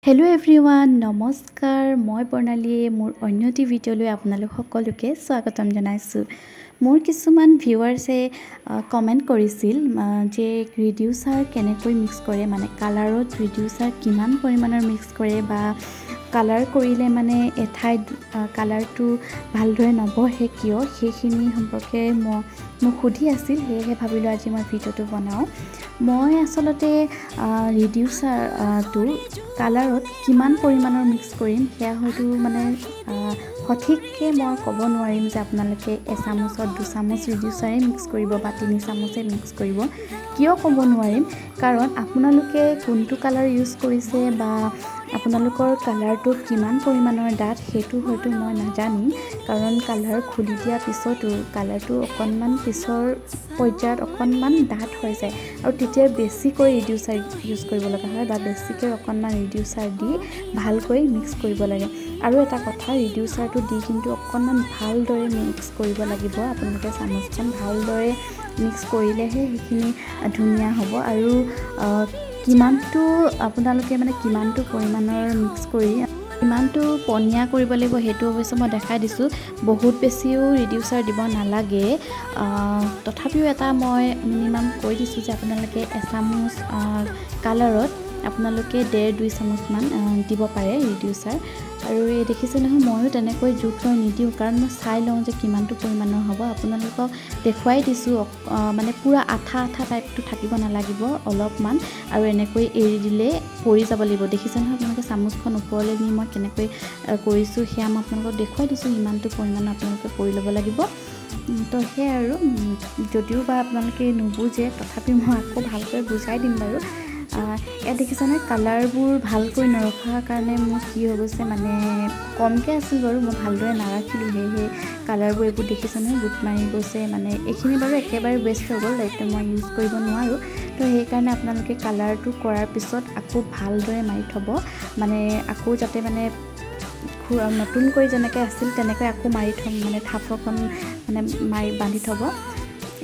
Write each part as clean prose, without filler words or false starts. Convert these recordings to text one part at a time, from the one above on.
Hello' everyone, নমস্কাৰ। মই প্ৰণালীয়ে মোৰ অন্য এটি ভিডিঅ'লৈ আপোনালোক সকলোকে স্বাগতম জনাইছোঁ। মোৰ কিছুমান ভিউৱাৰ্ছে কমেণ্ট কৰিছিল যে ৰিডিউচাৰ কেনেকৈ মিক্স কৰে, মানে কালাৰত ৰিডিউচাৰ কিমান পৰিমাণৰ মিক্স কৰে বা কালাৰ কৰিলে মানে এঠাইত কালাৰটো ভালদৰে নবহে কিয়, সেইখিনি সম্পৰ্কে মোক সুধি আছিল। সেয়েহে ভাবিলোঁ আজি মই ভিডিঅ'টো বনাওঁ। মই আচলতে ৰিডিউচাৰটো কালাৰত কিমান পৰিমাণৰ মিক্স কৰিম সেয়া হয়তো মানে সঠিককৈ মই ক'ব নোৱাৰিম যে আপোনালোকে এচামুচত 2 চামুচ ৰিডিউচাৰে মিক্স কৰিব বা 3 চামুচে মিক্স কৰিব। কিয় ক'ব নোৱাৰিম, কাৰণ আপোনালোকে কোনটো কালাৰ ইউজ কৰিছে বা আপোনালোকৰ কালাৰটো কিমান পৰিমাণৰ ডাঠ সেইটো হয়তো মই নাজানিম, কাৰণ কালাৰ খুলি দিয়াৰ পিছতো কালাৰটো অকণমান পিছৰ পৰ্যায়ত অকণমান ডাঠ হৈ যায় আৰু তেতিয়া বেছিকৈ ৰিডিউচাৰ ইউজ কৰিব লগা হয় বা বেছিকৈ অকণমান ৰিডিউচাৰ দি ভালকৈ মিক্স কৰিব লাগে। আৰু এটা কথা, ৰিডিউচাৰটো দি কিন্তু অকণমান ভালদৰে মিক্স কৰিব লাগিব। আপোনালোকে চামুচখন ভালদৰে মিক্স কৰিলেহে সেইখিনি ধুনীয়া হ'ব। আৰু কিমানটো আপোনালোকে মানে কিমানটো পৰিমাণৰ মিক্স কৰি কিমানটো পনীয়া কৰিব লাগিব সেইটো অৱশ্যে মই দেখাই দিছোঁ। বহুত বেছিও ৰিডিউচাৰ দিব নালাগে, তথাপিও এটা মই মিনিমাম কৈ দিছোঁ যে আপোনালোকে এচামুচ কালাৰত আপোনালোকে 1.5-2 চামুচমান দিব পাৰে ৰিডিউচাৰ। আৰু এই দেখিছে নহয়, ময়ো তেনেকৈ জোখ লৈ নিদিওঁ, কাৰণ মই চাই লওঁ যে কিমানটো পৰিমাণৰ হ'ব। আপোনালোকক দেখুৱাই দিছোঁ, মানে পূৰা আঠা টাইপটো থাকিব নালাগিব, অলপমান। আৰু এনেকৈ এৰি দিলে পৰি যাব লাগিব। দেখিছে নহয় আপোনালোকে, চামুচখন ওপৰলৈ নি মই কেনেকৈ কৰিছোঁ সেয়া মই আপোনালোকক দেখুৱাই দিছোঁ। ইমানটো পৰিমাণৰ আপোনালোকে কৰি ল'ব লাগিব। তো সেয়াই আৰু, যদিও বা আপোনালোকে নুবুজে তথাপি মই আকৌ ভালকৈ বুজাই দিম বাৰু। ইয়াত দেখিছেনে কালাৰবোৰ ভালকৈ নৰখাৰ কাৰণে মোৰ কি হৈ গৈছে, মানে কমকৈ আছিল বাৰু, মই ভালদৰে নাৰাখিলোঁ, সেয়েহে কালাৰবোৰ এইবোৰ দেখিছেনে গোট মাৰি গৈছে। মানে এইখিনি বাৰু একেবাৰে ৱেষ্ট হৈ গ'ল, এইটো মই ইউজ কৰিব নোৱাৰোঁ। তো সেইকাৰণে আপোনালোকে কালাৰটো কৰাৰ পিছত আকৌ ভালদৰে মাৰি থ'ব, মানে আকৌ যাতে মানে নতুনকৈ যেনেকৈ আছিল তেনেকৈ আকৌ মাৰি থ'ম, মানে থাপৰখন মানে মাৰি বান্ধি থ'ব।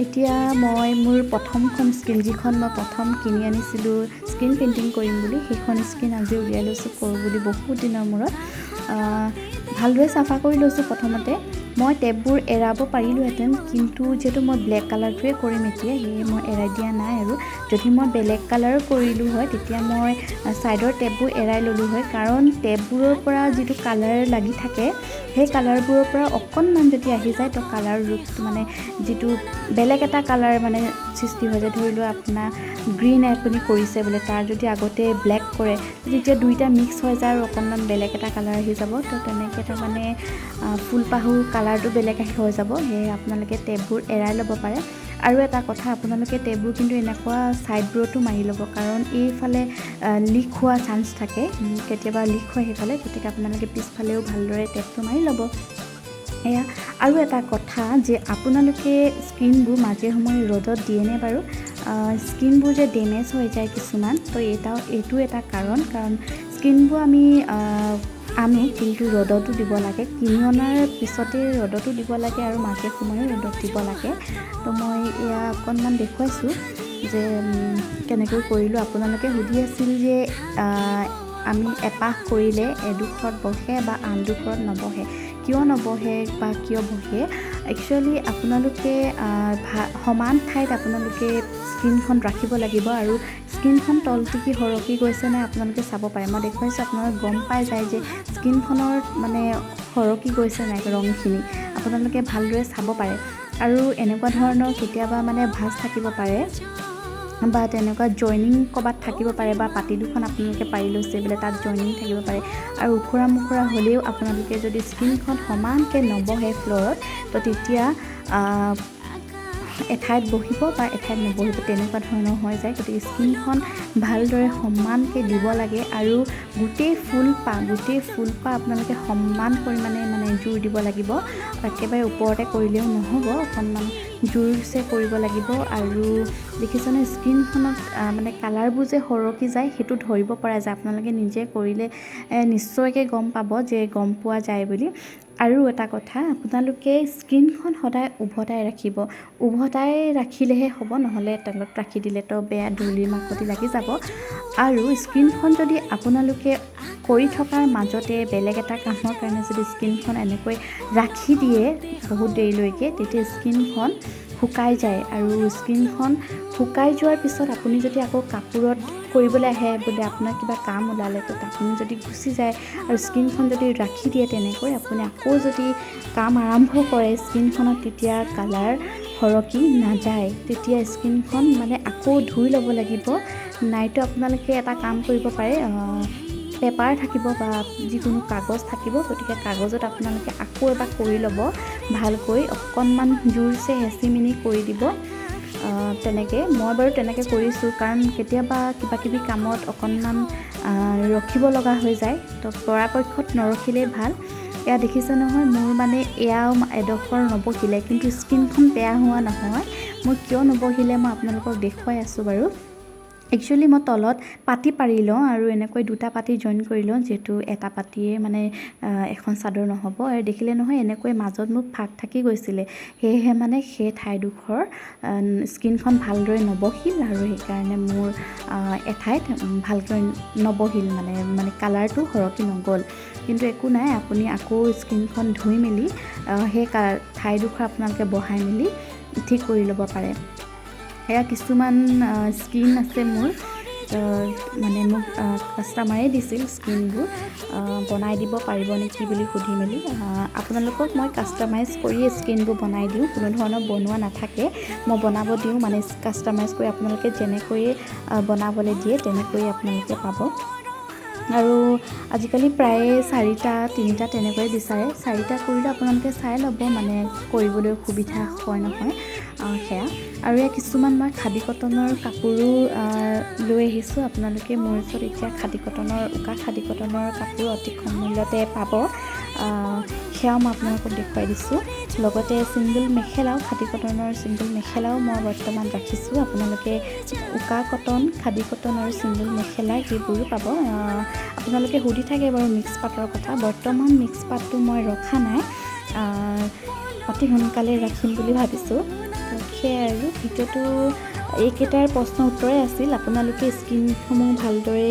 এতিয়া মই মোৰ প্ৰথমখন স্ক্ৰীণ, যিখন মই প্ৰথম কিনি আনিছিলোঁ স্ক্ৰীণ পেইণ্টিং কৰিম বুলি, সেইখন স্ক্ৰীণ আজি উলিয়াই লৈছোঁ কৰোঁ বুলি বহুত দিনৰ মূৰত। ভালদৰে চাফা কৰি লৈছোঁ। প্ৰথমতে মই টেপবোৰ এৰাব পাৰিলোঁহেঁতেন, কিন্তু যিহেতু মই ব্লেক কালাৰটোৱে কৰিম এতিয়া, সেয়ে মই এৰাই দিয়া নাই। আৰু যদি মই বেলেগ কালাৰ কৰিলোঁ হয় তেতিয়া মই ছাইডৰ টেপবোৰ এৰাই ল'লোঁ হয়, কাৰণ টেপবোৰৰ পৰা যিটো কালাৰ লাগি থাকে সেই কালাৰবোৰৰ পৰা অকণমান যদি আহি যায় তো কালাৰ ৰূপটো মানে যিটো বেলেগ এটা কালাৰ মানে সৃষ্টি হৈ যায়। ধৰি লোৱা আপোনাৰ গ্ৰীণ আপুনি কৰিছে বোলে, তাৰ যদি আগতে ব্লেক কৰে তেতিয়া দুইটা মিক্স হৈ যায় আৰু অকণমান বেলেগ এটা কালাৰ আহি যাব। তো তেনেকৈ তাৰমানে ফুলপাহু কালাৰটো বেলেগ হৈ যাব। সেয়ে আপোনালোকে টেপবোৰ এৰাই ল'ব পাৰে। আৰু এটা কথা, আপোনালোকে টেপবোৰ কিন্তু এনেকুৱা ছাইডবোৰতো মাৰি ল'ব, কাৰণ এইফালে লিক হোৱা চান্স থাকে, কেতিয়াবা লিক হয় সেইফালে, গতিকে আপোনালোকে পিছফালেও ভালদৰে টেপটো মাৰি ল'ব। এয়া আৰু এটা কথা যে আপোনালোকে স্ক্ৰীণবোৰ মাজে সময়ে ৰ'দত দিয়েনে বাৰু? স্ক্ৰীণবোৰ যে ডেমেজ হৈ যায় কিছুমান, তো এইটো এটা কাৰণ স্ক্ৰীণবোৰ আমি আনো কিন্তু ৰ'দতো দিব লাগে, কিনি অনাৰ পিছতে ৰ'দতো দিব লাগে আৰু মাজে সময়ে ৰ'দত দিব লাগে। তো মই এয়া অকণমান দেখুৱাইছোঁ যে কেনেকৈ কৰিলোঁ। আপোনালোকে সুধি আছিল যে আমি এপাহ কৰিলে এডোখৰত বহে বা আনডোখৰত নবহে, কিয় নবহে বা কিয় বহে। একচুৱেলি আপোনালোকে সমান ঠাইত আপোনালোকে স্ক্ৰীণখন ৰাখিব লাগিব, আৰু স্ক্ৰীণখন তলটিকি সৰকি গৈছে নাই আপোনালোকে চাব পাৰে। মই দেখুৱাইছোঁ, আপোনালোকে গম পাই যায় যে স্ক্ৰীণখনৰ মানে সৰকি গৈছে নাই ৰংখিনি, আপোনালোকে ভালদৰে চাব পাৰে। আৰু এনেকুৱা ধৰণৰ কেতিয়াবা মানে ভাঁজ থাকিব পাৰে বা তেনেকুৱা জইনিং ক'ৰবাত থাকিব পাৰে, বা পাতি দুখন আপোনালোকে পাৰি লৈছে বোলে তাত জইনিং থাকিব পাৰে। আৰু ওখৰা মোখৰা হ'লেও আপোনালোকে যদি স্ক্ৰীণখন সমানকৈ নবহে ফ্ল'ৰত, তো তেতিয়া এঠাইত বহিব বা এঠাইত নবহিব, তেনেকুৱা ধৰণৰ হৈ যায়। গতিকে স্ক্ৰীণখন ভালদৰে সমানকৈ দিব লাগে, আৰু গোটেই ফুলপাহ আপোনালোকে সমান পৰিমাণে মানে জোৰ দিব লাগিব। একেবাৰে ওপৰতে কৰিলেও নহ'ব, অকণমান জোৰছে কৰিব লাগিব। আৰু দেখিছেনে স্ক্ৰীণখনত মানে কালাৰবোৰ যে সৰকি যায় সেইটো ধৰিব পৰা যায়, আপোনালোকে নিজে কৰিলে নিশ্চয়কৈ গম পাব যে গম পোৱা যায় বুলি। আৰু এটা কথা, আপোনালোকে স্ক্ৰীণখন সদায় উভতাই ৰাখিব, উভতাই ৰাখিলেহে হ'ব, নহ'লে তলত ৰাখি দিলেতো বেয়া ধূলি মাকতি লাগি যাব। আৰু স্ক্ৰীণখন যদি আপোনালোকে কৰি থকাৰ মাজতে বেলেগ এটা কামৰ কাৰণে যদি স্কিনখন এনেকৈ ৰাখি দিয়ে বহুত দেৰিলৈকে, তেতিয়া স্কিনখন শুকাই যায়। আৰু স্কিনখন শুকাই যোৱাৰ পিছত আপুনি যদি আকৌ কাপোৰত কৰিবলৈ আহে বোলে আপোনাৰ কিবা কাম ওলালে, তো আপুনি যদি গুচি যায় আৰু স্কিনখন যদি ৰাখি দিয়ে তেনেকৈ, আপুনি আকৌ যদি কাম আৰম্ভ কৰে স্কিনখনত, তেতিয়া কালাৰ সৰকি নাযায়। তেতিয়া স্কিনখন মানে আকৌ ধুই ল'ব লাগিব, নাইতো আপোনালোকে এটা কাম কৰিব পাৰে, পেপাৰ থাকিব বা যিকোনো কাগজ থাকিব, গতিকে কাগজত আপোনালোকে আকৌ এবাৰ কৰি ল'ব ভালকৈ, অকণমান জোৰছে হেঁচি মেলি কৰি দিব। তেনেকৈ মই বাৰু তেনেকৈ কৰিছোঁ, কাৰণ কেতিয়াবা কিবাকিবি কামত অকণমান ৰখিব লগা হৈ যায়, তো পৰাপক্ষত নৰখিলেই ভাল। এয়া দেখিছে নহয়, মোৰ মানে এয়াও এডোখৰ নবহিলে, কিন্তু স্কিনখন বেয়া হোৱা নহয়। মোৰ কিয় নবহিলে মই আপোনালোকক দেখুৱাই আছোঁ বাৰু। একচুৱেলি মই তলত পাতি পাৰি লওঁ আৰু এনেকৈ দুটা পাতি জইন কৰি লওঁ, যিহেতু এটা পাতিয়ে মানে এখন চাদৰ নহ'ব। আৰু দেখিলে নহয় এনেকৈ মাজত মোৰ ফাঁক থাকি গৈছিলে, সেয়েহে মানে সেই ঠাইডোখৰ স্কিনখন ভালদৰে নবহিল, আৰু সেইকাৰণে মোৰ এঠাইত ভালকৈ নবহিল, মানে কালাৰটো সৰকি নগ'ল। কিন্তু একো নাই, আপুনি আকৌ স্কিনখন ধুই মেলি সেই ঠাইডোখৰ আপোনালোকে বহাই মেলি ঠিক কৰি ল'ব পাৰে। এয়া কিছুমান স্কিন আছে মোৰ, মানে মোক কাষ্টমাৰে দিছিল স্কিনবোৰ, বনাই দিব পাৰিব নেকি বুলি সুধি মেলি। আপোনালোকক মই কাষ্টমাইজ কৰি স্কিনবোৰ বনাই দিওঁ, কোনো ধৰণৰ বনোৱা নাথাকে, মই বনাব দিওঁ, মানে কাষ্টমাইজ কৰি আপোনালোকে যেনেকৈয়ে বনাবলৈ দিয়ে তেনেকৈয়ে আপোনালোকে পাব। আৰু আজিকালি প্ৰায়ে 4টা 3টা তেনেকৈ বিচাৰে, 4টা কৰিলে আপোনালোকে চাই ল'ব, মানে কৰিবলৈ সুবিধা হয় নহয় সেয়া। আৰু এয়া কিছুমান মই খাদী কটনৰ কাপোৰো লৈ আহিছোঁ, আপোনালোকে মোৰ ওচৰত এতিয়া উকা খাদী কটনৰ কাপোৰ অতি কম মূল্যতে পাব, সেয়াও মই আপোনালোকক দেখুৱাই দিছোঁ। লগতে ছিংগল মেখেলাও, খাদী কটনৰ ছিংগল মেখেলাও মই বৰ্তমান ৰাখিছোঁ, আপোনালোকে উকা কটন, খাদী কটন আৰু ছিংগল মেখেলা সেইবোৰো পাব। আপোনালোকে সুধি থাকে বাৰু মিক্স পাটৰ কথা, বৰ্তমান মিক্স পাটটো মই ৰখা নাই, অতি সোনকালে ৰাখিম বুলি ভাবিছোঁ। সেয়াই আৰু ভিডিঅ'টো এইকেইটাৰ প্ৰশ্ন উত্তৰে আছিল। আপোনালোকে স্কিনসমূহ ভালদৰে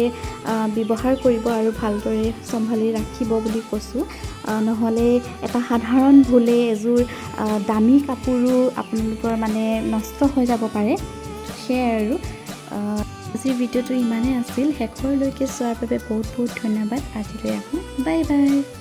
ব্যৱহাৰ কৰিব আৰু ভালদৰে চম্ভালি ৰাখিব বুলি কৈছোঁ, নহ'লে এটা সাধাৰণ ভুলে এযোৰ দামী কাপোৰো আপোনালোকৰ মানে নষ্ট হৈ যাব পাৰে। সেয়াই আৰু আজিৰ ভিডিঅ'টো ইমানেই আছিল, শেষৰলৈকে চোৱাৰ বাবে বহুত বহুত ধন্যবাদ। আজিলৈ আহোঁ, বাই বাই।